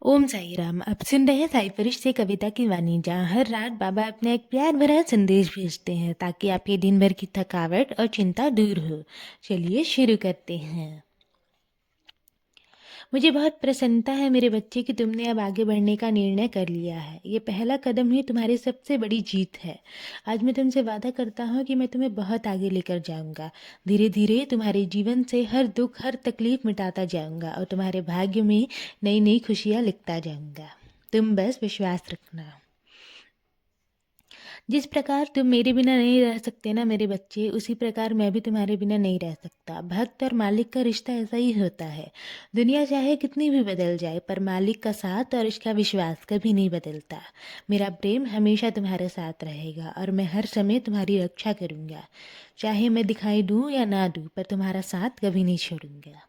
ओम साई राम। आप सुन रहे हैं साई फरिश्ते से कविता की वाणी, जहाँ हर रात बाबा अपना एक प्यार भरा संदेश भेजते हैं ताकि आपके दिन भर की थकावट और चिंता दूर हो। चलिए शुरू करते हैं। मुझे बहुत प्रसन्नता है मेरे बच्चे कि तुमने अब आगे बढ़ने का निर्णय कर लिया है। ये पहला कदम ही तुम्हारी सबसे बड़ी जीत है। आज मैं तुमसे वादा करता हूँ कि मैं तुम्हें बहुत आगे लेकर जाऊँगा। धीरे धीरे तुम्हारे जीवन से हर दुख हर तकलीफ मिटाता जाऊँगा और तुम्हारे भाग्य में नई नई खुशियाँ लिखता जाऊँगा। तुम बस विश्वास रखना। जिस प्रकार तुम मेरे बिना नहीं रह सकते ना मेरे बच्चे, उसी प्रकार मैं भी तुम्हारे बिना नहीं रह सकता। भक्त और मालिक का रिश्ता ऐसा ही होता है। दुनिया चाहे कितनी भी बदल जाए, पर मालिक का साथ और इसका विश्वास कभी नहीं बदलता। मेरा प्रेम हमेशा तुम्हारे साथ रहेगा और मैं हर समय तुम्हारी रक्षा करूँगा। चाहे मैं दिखाई दूँ या ना दूँ, पर तुम्हारा साथ कभी नहीं छोड़ूंगा।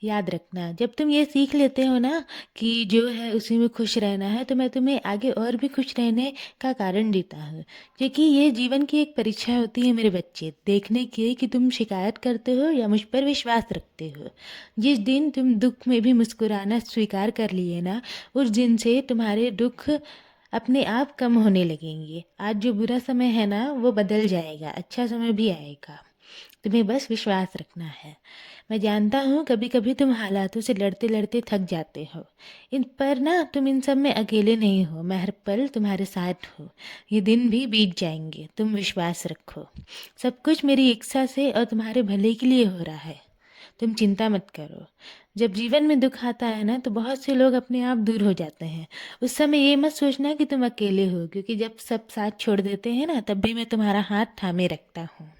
याद रखना, जब तुम ये सीख लेते हो ना कि जो है उसी में खुश रहना है, तो मैं तुम्हें आगे और भी खुश रहने का कारण देता हूँ। क्योंकि ये जीवन की एक परीक्षा होती है मेरे बच्चे, देखने की कि तुम शिकायत करते हो या मुझ पर विश्वास रखते हो। जिस दिन तुम दुख में भी मुस्कुराना स्वीकार कर लिए ना, उस दिन से तुम्हारे दुख अपने आप कम होने लगेंगे। आज जो बुरा समय है ना, वो बदल जाएगा, अच्छा समय भी आएगा। तुम्हें बस विश्वास रखना है। मैं जानता हूँ कभी कभी तुम हालातों से लड़ते लड़ते थक जाते हो, इन पर ना तुम इन सब में अकेले नहीं हो। मैं हर पल तुम्हारे साथ हूँ। ये दिन भी बीत जाएंगे, तुम विश्वास रखो। सब कुछ मेरी इच्छा से और तुम्हारे भले के लिए हो रहा है। तुम चिंता मत करो। जब जीवन में दुख आता है ना, तो बहुत से लोग अपने आप दूर हो जाते हैं। उस समय ये मत सोचना कि तुम अकेले हो, क्योंकि जब सब साथ छोड़ देते हैं ना, तब भी मैं तुम्हारा हाथ थामे रखता हूँ।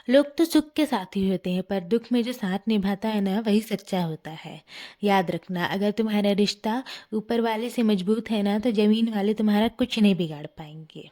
लोग तो सुख के साथी होते हैं, पर दुख में जो साथ निभाता है ना, वही सच्चा होता है। याद रखना, अगर तुम्हारा रिश्ता ऊपर वाले से मजबूत है ना, तो जमीन वाले तुम्हारा कुछ नहीं बिगाड़ पाएंगे।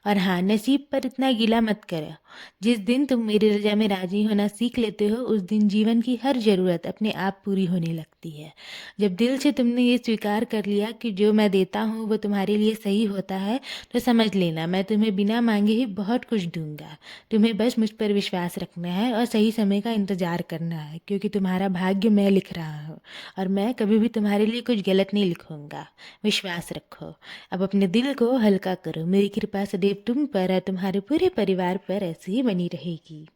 और हाँ, नसीब पर इतना गिला मत करो। जिस दिन तुम मेरी रजा में राजी होना सीख लेते हो, उस दिन जीवन की हर ज़रूरत अपने आप पूरी होने लगती है। जब दिल से तुमने ये स्वीकार कर लिया कि जो मैं देता हूँ वो तुम्हारे लिए सही होता है, तो समझ लेना मैं तुम्हें बिना मांगे ही बहुत कुछ दूंगा। तुम्हें बस मुझ पर विश्वास रखना है और सही समय का इंतज़ार करना है, क्योंकि तुम्हारा भाग्य मैं लिख रहा हूँ और मैं कभी भी तुम्हारे लिए कुछ गलत नहीं लिखूंगा। विश्वास रखो। अब अपने दिल को हल्का करो। मेरी कृपा सदैव तुम पर और तुम्हारे पूरे परिवार पर ऐसे ही बनी रहेगी।